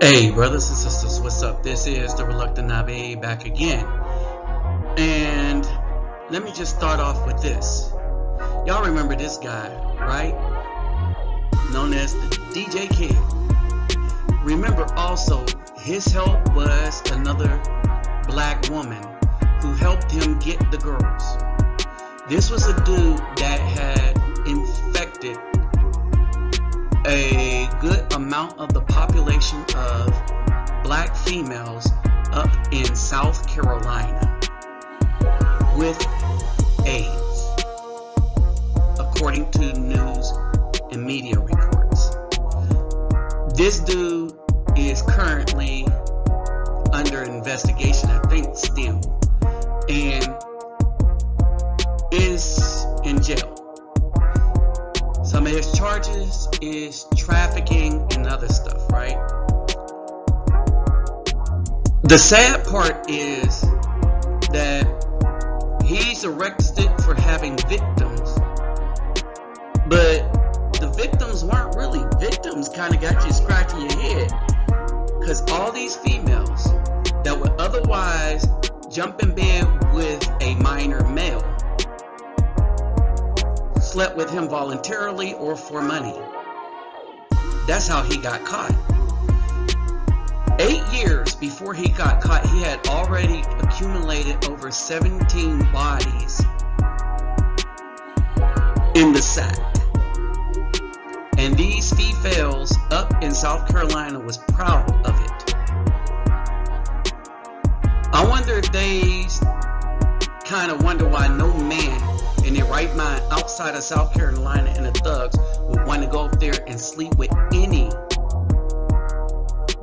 Hey, brothers and sisters, what's up? This is the Reluctant Nabi back again. And let me just start off with this. Y'all remember this guy, right? Known as the DJ Kid. Remember also, his help was another black woman who helped him get the girls. This was a dude that had infected a good amount of the population of black females up in South Carolina with AIDS, according to news and media reports. This dude is currently under investigation, I think still, and is in jail. Some of his charges is trafficking and other stuff, right? The sad part is that he's arrested for having victims, but the victims weren't really victims. Kind of got you scratching your head, because all these females that would otherwise jump in bed with a minor male slept with him voluntarily or for money. That's how he got caught. 8 years before he got caught, he had already accumulated over 17 bodies in the sack. And these Fefails up in South Carolina was proud of it. I wonder if they kind of wonder why no man in their right mind outside of South Carolina and the thugs would want to go up there and sleep with any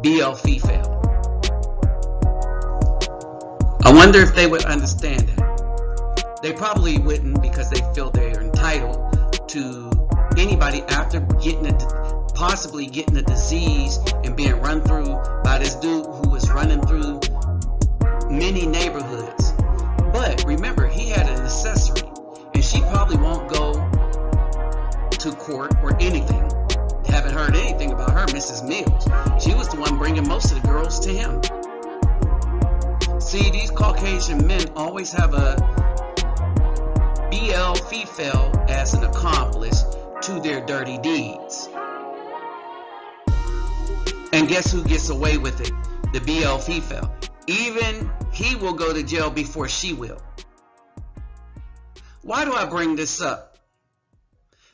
BL Fefail. I wonder if they would understand that. They probably wouldn't, because they feel they're entitled to anybody after possibly getting a disease and being run through by this dude who was running through many neighborhoods. But remember, he had an accessory, and she probably won't go to court or anything. Haven't heard anything about her, Mrs. Mills. She was the one bringing most of the girls to him. See, these Caucasian men always have a BL Fefail as an accomplice to their dirty deeds. And guess who gets away with it? The BL Fefail. Even he will go to jail before she will. Why do I bring this up?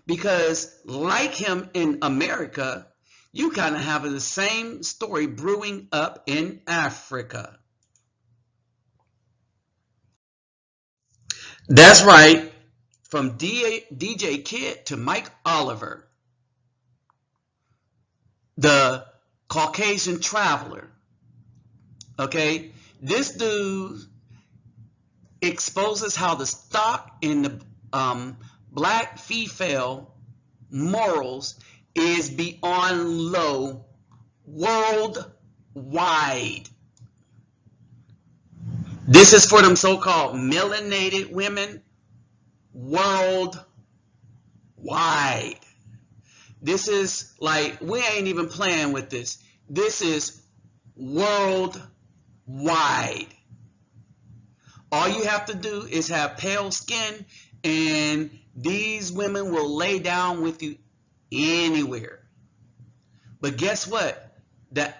Because like him in America, you kind of have the same story brewing up in Africa. That's right. From DJ Kid to Mike Oliver, the Caucasian traveler. Okay, this dude exposes how the stock in the black Fefail morals is beyond low worldwide. This is for them so-called melanated women worldwide. This is like, we ain't even playing with this. This is worldwide. All you have to do is have pale skin, and these women will lay down with you anywhere. But guess what? The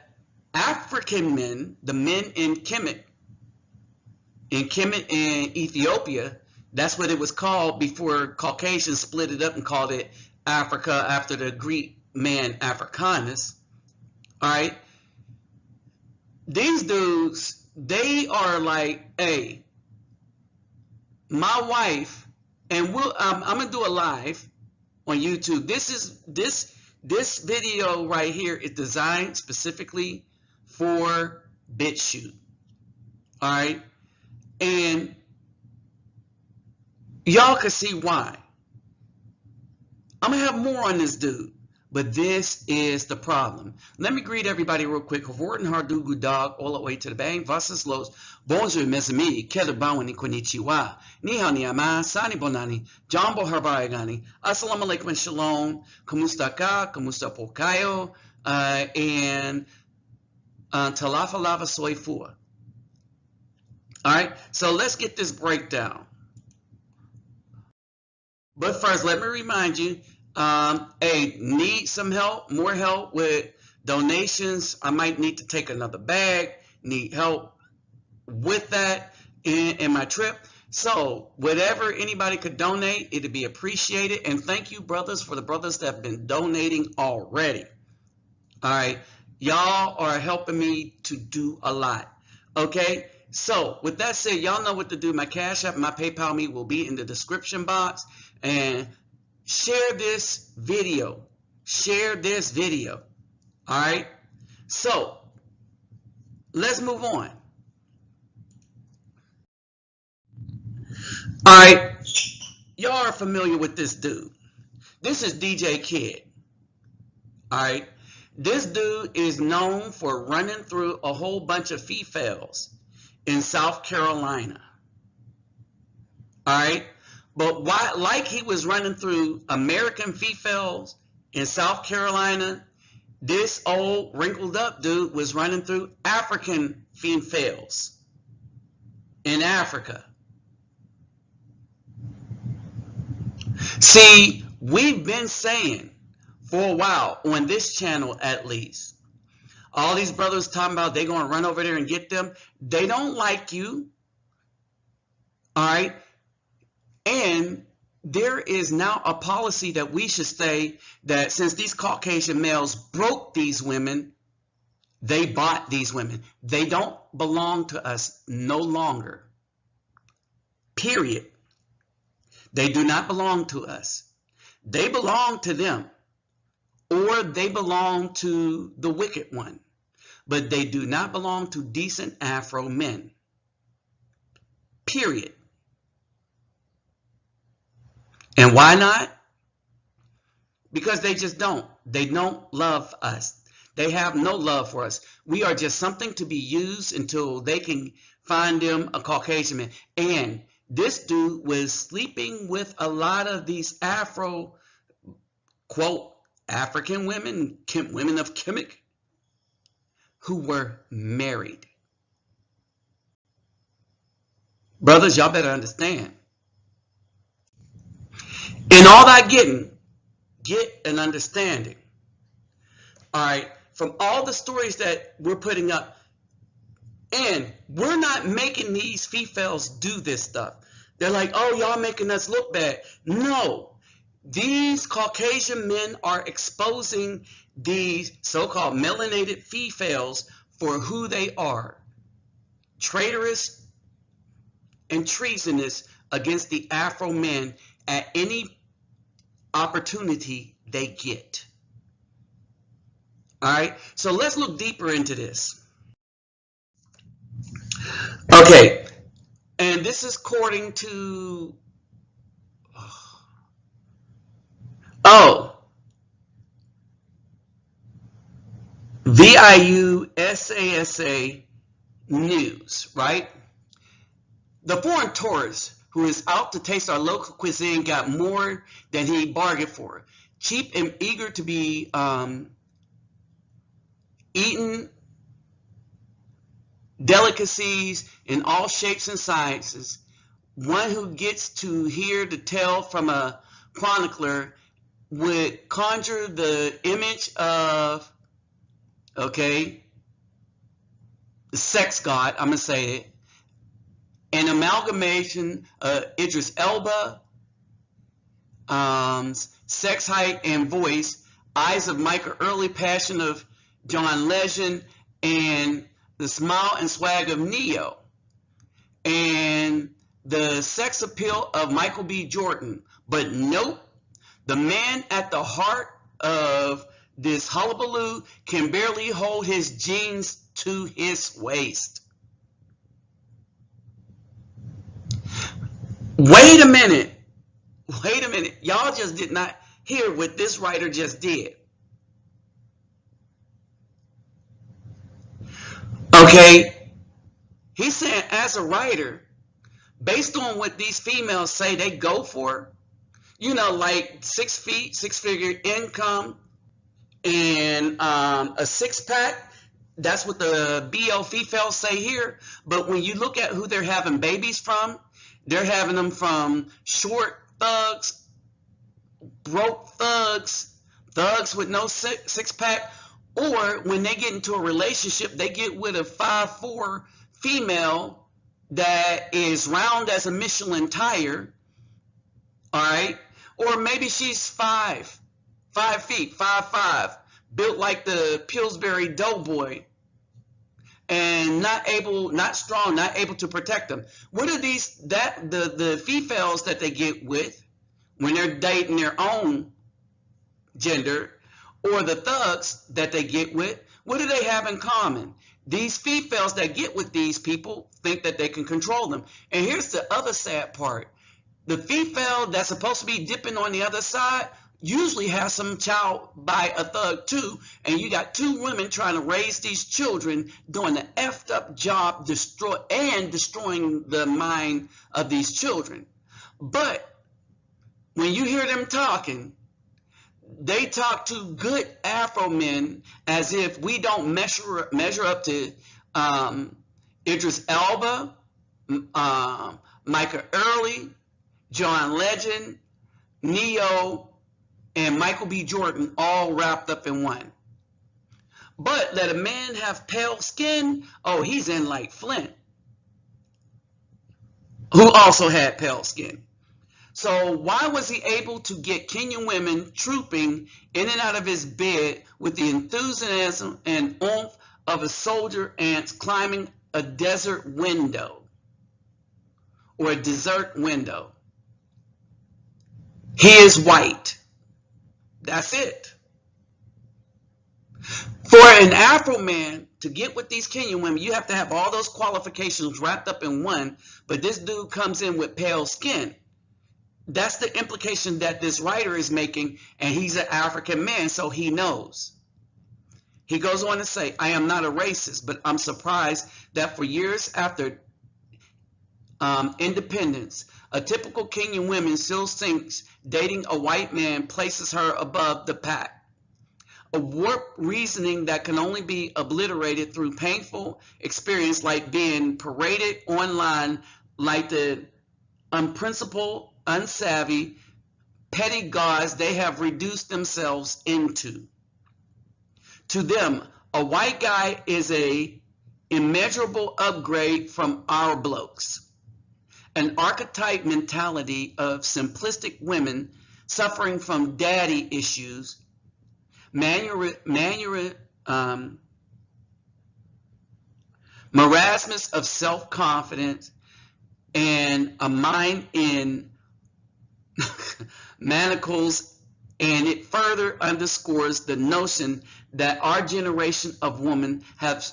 African men, the men in Kemet and Ethiopia, that's what it was called before Caucasians split it up and called it Africa after the Greek man Africanus. All right. These dudes, they are like, hey, my wife, and I'm gonna do a live on YouTube. This video right here is designed specifically for BitChute. All right, and y'all can see why. I'm gonna have more on this dude, but this is the problem. Let me greet everybody real quick. Horten Hardugu Dog, all the way to the bang. Vasas Los, bonjour mes amis, Keller Bawani Konnichiwa, Nihao Niyama, Sani Bonani, Jambo Harbayagani, Assalamu alaikum and Shalom, Kamusta Ka, Kamusta Pokayo, and Talafa lava soy fua. All right, so let's get this breakdown. But first, let me remind you, hey, need some help, more help with donations. I might need to take another bag, need help with that in my trip. So whatever anybody could donate, it'd be appreciated. And thank you, brothers, for the brothers that have been donating already. All right, y'all are helping me to do a lot. Okay, so with that said, y'all know what to do. My Cash App, my PayPal me will be in the description box. And share this video. Share this video. All right, so let's move on. All right, y'all are familiar with this dude. This is DJ Kid. All right, this dude is known for running through a whole bunch of Fefails in South Carolina. All right, but why, like he was running through American Fefails in South Carolina, this old wrinkled up dude was running through African Fefails in Africa. See, we've been saying for a while on this channel, at least, all these brothers talking about they're going to run over there and get them. They don't like you. All right. And there is now a policy that we should say that since these Caucasian males broke these women, they bought these women. They don't belong to us no longer. Period. They do not belong to us. They belong to them, or they belong to the wicked one, but they do not belong to decent Afro men. Period. And why not? Because they just don't. They don't love us. They have no love for us. We are just something to be used until they can find them a Caucasian man. And this dude was sleeping with a lot of these Afro, quote, African women, women of Kemet, who were married. Brothers, y'all better understand. In all that getting, get an understanding. All right, from all the stories that we're putting up, and we're not making these Fefails do this stuff. They're like, oh, y'all making us look bad. No, these Caucasian men are exposing these so-called melanated Fefails for who they are. Traitorous and treasonous against the Afro men at any opportunity they get. All right, so let's look deeper into this. Okay, and this is according to, VIU SASA News, right? The foreign tourist who is out to taste our local cuisine got more than he bargained for. Cheap and eager to be eaten delicacies in all shapes and sizes. One who gets to hear the tale from a chronicler would conjure the image of, okay, the sex god, I'm going to say it, an amalgamation of Idris Elba, sex, height, and voice, eyes of Michael Early, passion of John Legend, and the smile and swag of Neo, and the sex appeal of Michael B. Jordan. But nope, the man at the heart of this hullabaloo can barely hold his jeans to his waist. Wait a minute. Y'all just did not hear what this writer just did. Okay, he's saying as a writer, based on what these females say they go for, you know, like 6 feet, 6-figure income, and a 6-pack, That's what the Fefail say here. But when you look at who they're having babies from, they're having them from short thugs, broke thugs, thugs with no six pack, or when they get into a relationship, they get with a 5'4" female that is round as a Michelin tire, all right? Or maybe she's 5 feet, 5'5", built like the Pillsbury Doughboy, and not strong, not able to protect them. What are these, the Fefails that they get with when they're dating their own gender, or the thugs that they get with, what do they have in common? These Fefails that get with these people think that they can control them. And here's the other sad part. The Fefail that's supposed to be dipping on the other side usually has some child by a thug too, and you got two women trying to raise these children, doing an effed up job, destroying the mind of these children. But when you hear them talking, they talk to good Afro men as if we don't measure up to Idris Elba, Micah Early, John Legend, Neo, and Michael B. Jordan, all wrapped up in one. But let a man have pale skin, oh, he's in like Flint, who also had pale skin. So why was he able to get Kenyan women trooping in and out of his bed with the enthusiasm and oomph of a soldier ants climbing a desert window or a desert window? He is white. That's it. For an Afro man to get with these Kenyan women, you have to have all those qualifications wrapped up in one, but this dude comes in with pale skin. That's the implication that this writer is making, and he's an African man, so he knows. He goes on to say, I am not a racist, but I'm surprised that for years after independence, a typical Kenyan woman still thinks dating a white man places her above the pack. A warped reasoning that can only be obliterated through painful experience, like being paraded online like the unprincipled, unsavvy, petty gods they have reduced themselves into. To them, a white guy is a immeasurable upgrade from our blokes. An archetype mentality of simplistic women suffering from daddy issues, marasmus of self-confidence, and a mind in manacles, and it further underscores the notion that our generation of women have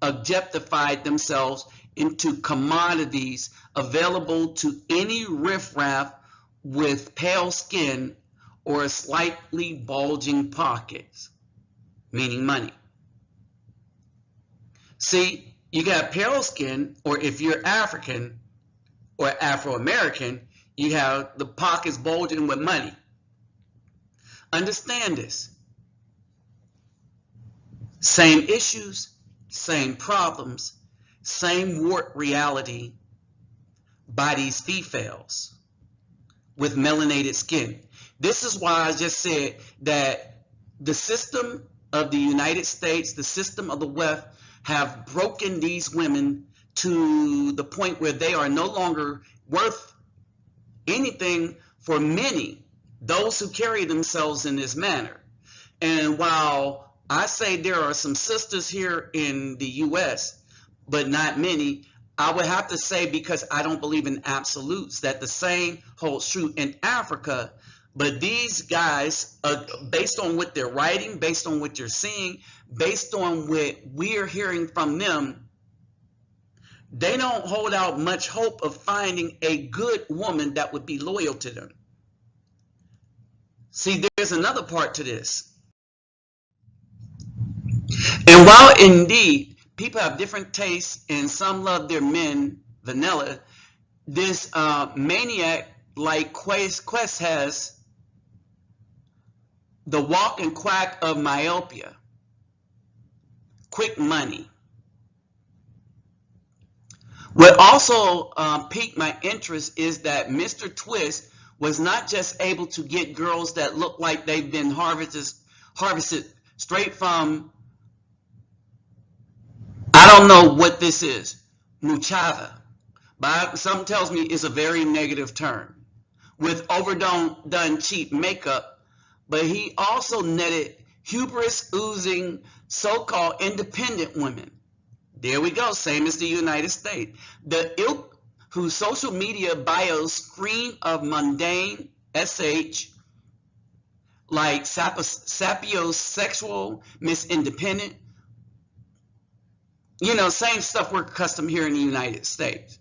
objectified themselves into commodities available to any riffraff with pale skin or slightly bulging pockets, meaning money. See, you got pale skin, or if you're African or Afro-American, you have the pockets bulging with money. Understand this. Same issues, same problems, same warped reality by these Fefails with melanated skin. This is why I just said that the system of the United States, the system of the West, have broken these women to the point where they are no longer worth anything for many, those who carry themselves in this manner. And while I say there are some sisters here in the U.S., but not many, I would have to say, because I don't believe in absolutes, that the same holds true in Africa. But these guys, based on what they're writing, based on what you're seeing, based on what we're hearing from them, they don't hold out much hope of finding a good woman that would be loyal to them. See, there's another part to this. And while indeed people have different tastes and some love their men vanilla, this maniac like Quest has the walk and quack of myopia. quick money. What also piqued my interest is that Mr. Twist was not just able to get girls that look like they've been harvested straight from, I don't know what this is, muchacha, but something tells me it's a very negative term, with overdone cheap makeup, but he also netted hubris oozing so-called independent women. There we go, same as the United States. The ilk whose social media bios scream of mundane SH, like sapiosexual, Miss Independent, you know, same stuff we're accustomed here in the United States.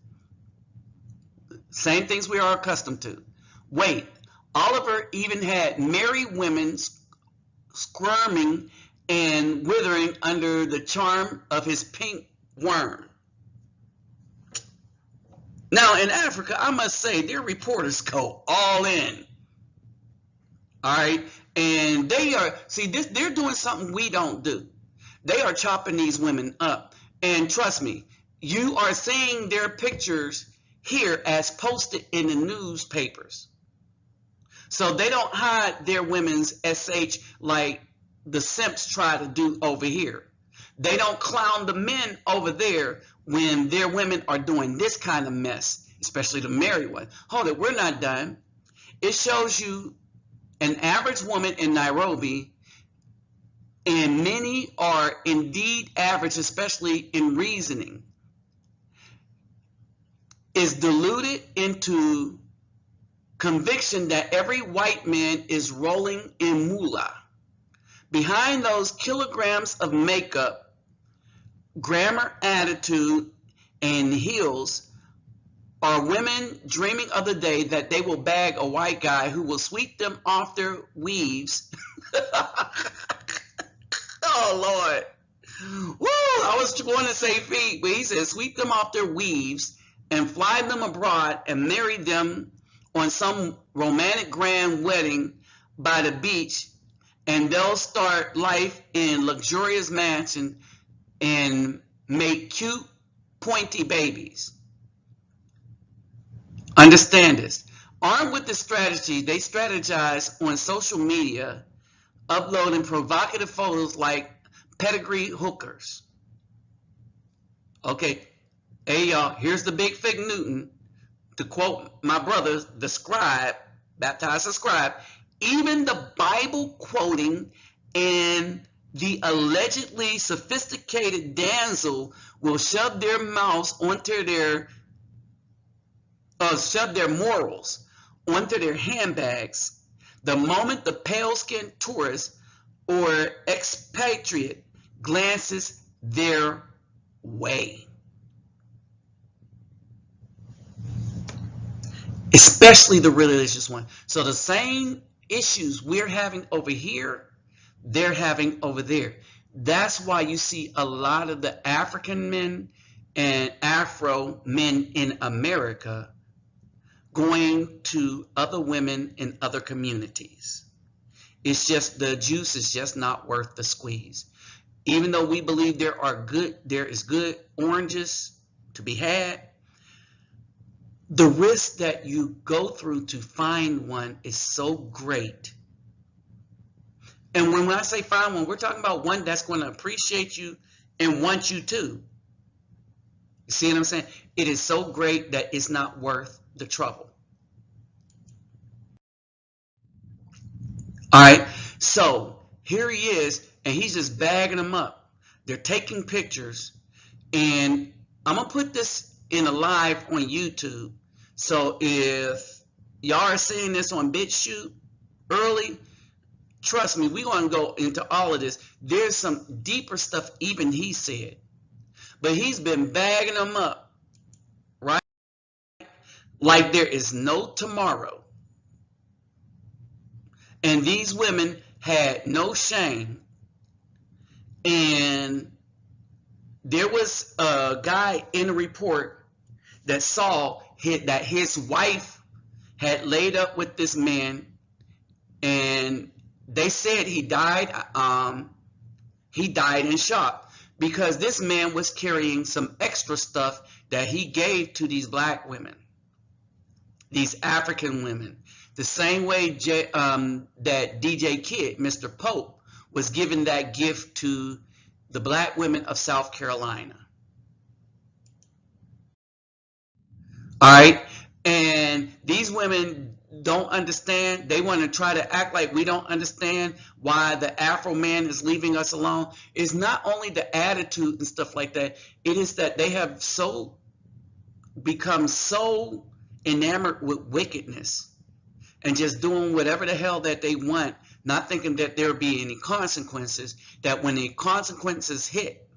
Same things we are accustomed to. Wait, Oliver even had married women squirming and withering under the charm of his pink worm. Now in Africa, I must say, their reporters go all in. All right, and they are, see, they're doing something we don't do. They are chopping these women up, and trust me, you are seeing their pictures here as posted in the newspapers. So they don't hide their women's SH like the simps try to do over here. They don't clown the men over there when their women are doing this kind of mess, especially the married one. Hold it, we're not done. It shows you an average woman in Nairobi, and many are indeed average, especially in reasoning, is deluded into conviction that every white man is rolling in moolah. Behind those kilograms of makeup, grammar, attitude, and heels are women dreaming of the day that they will bag a white guy who will sweep them off their weaves. Oh, Lord. Woo! I was going to say feet, but he said sweep them off their weaves and fly them abroad and marry them on some romantic grand wedding by the beach, and they'll start life in luxurious mansion and make cute, pointy babies. Understand this. Armed with the strategy, they strategize on social media, uploading provocative photos like pedigree hookers. Okay, hey y'all, here's the big fig Newton. To quote my brother, the scribe, baptized the scribe, even the Bible quoting and the allegedly sophisticated damsel will shove their mouths onto their shove their morals onto their handbags the moment the pale-skinned tourist or expatriate glances their way. Especially the religious one. So the same issues we're having over here, they're having over there. That's why you see a lot of the African men and Afro men in America going to other women in other communities. It's just the juice is just not worth the squeeze. Even though we believe there is good oranges to be had, the risk that you go through to find one is so great. And when I say find one, we're talking about one that's going to appreciate you and want you too. You see what I'm saying? It is so great that it's not worth the trouble. All right, so here he is, and he's just bagging them up. They're taking pictures, and I'm going to put this in a live on YouTube. So if y'all are seeing this on BitChute early, trust me, we're going to go into all of this. There's some deeper stuff even he said. But he's been bagging them up, right? Like there is no tomorrow. And these women had no shame. And there was a guy in the report that saw that his wife had laid up with this man, and they said he died in shock. because this man was carrying some extra stuff that he gave to these black women, these African women, the same way that DJ Kid, Mr. Pope, was giving that gift to the black women of South Carolina. All right, and these women don't understand. They want to try to act like we don't understand why the Afro man is leaving us alone. It's not only the attitude and stuff like that. It is that they have become so enamored with wickedness and just doing whatever the hell that they want, not thinking that there'll be any consequences, that when the consequences hit,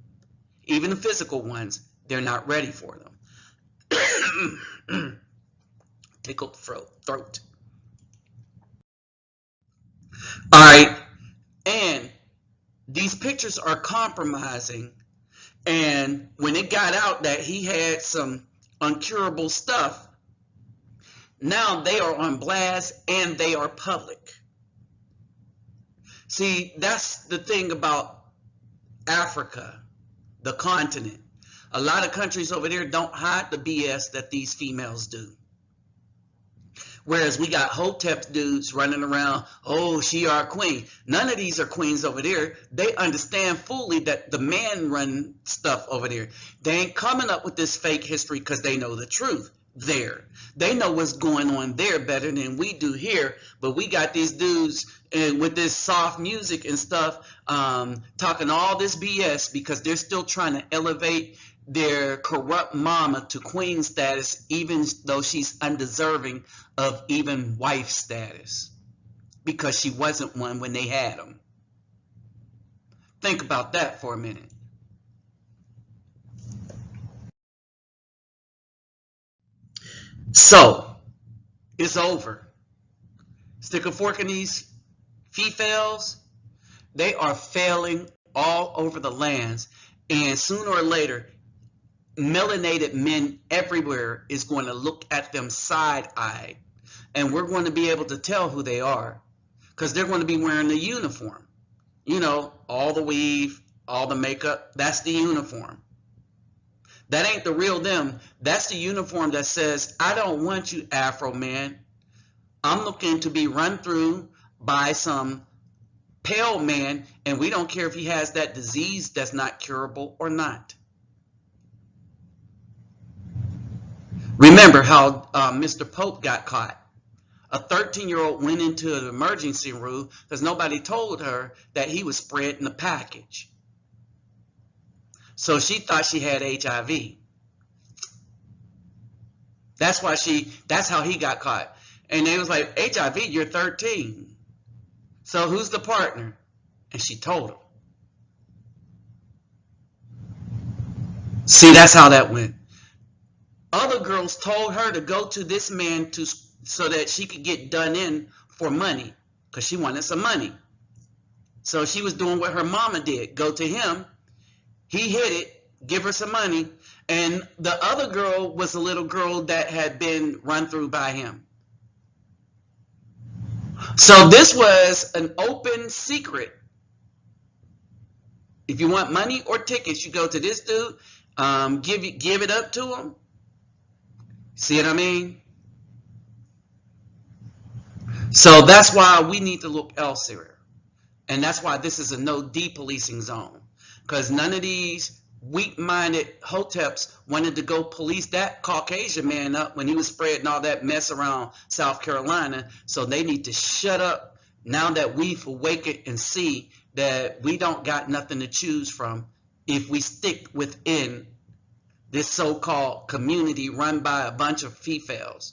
even the physical ones, they're not ready for them. Tickled throat. All right, and these pictures are compromising, and when it got out that he had some uncurable stuff, now they are on blast and they are public. See, that's the thing about Africa, the continent. A lot of countries over there don't hide the BS that these females do. Whereas we got Hotep dudes running around, oh, she our queen. None of these are queens over there. They understand fully that the man run stuff over there. They ain't coming up with this fake history because they know the truth there. They know what's going on there better than we do here. But we got these dudes with this soft music and stuff talking all this BS because they're still trying to elevate their corrupt mama to queen status, even though she's undeserving of even wife status because she wasn't one when they had them. Think about that for a minute. So it's over. Stick a fork in these Fefails. They are failing all over the lands, and sooner or later melanated men everywhere is going to look at them side-eyed, and we're going to be able to tell who they are because they're going to be wearing the uniform. You know, all the weave, all the makeup, that's the uniform. That ain't the real them. That's the uniform that says, I don't want you, Afro man. I'm looking to be run through by some pale man, and we don't care if he has that disease that's not curable or not. Remember how Mr. Pope got caught. A 13-year-old went into an emergency room because nobody told her that he was spreading the package. So she thought she had HIV. That's how he got caught. And they was like, HIV, you're 13. So who's the partner? And she told him. See, that's how that went. Other girls told her to go to this man so that she could get done in for money because she wanted some money. So she was doing what her mama did. Go to him. He hit it, give her some money. And the other girl was a little girl that had been run through by him. So this was an open secret. If you want money or tickets, you go to this dude, give it up to him. See what I mean? So that's why we need to look elsewhere. And that's why this is a no depolicing zone. Because none of these weak-minded hoteps wanted to go police that Caucasian man up when he was spreading all that mess around South Carolina. So they need to shut up now that we've awakened and see that we don't got nothing to choose from if we stick within this so-called community run by a bunch of Fefails.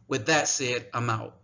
With that said, I'm out.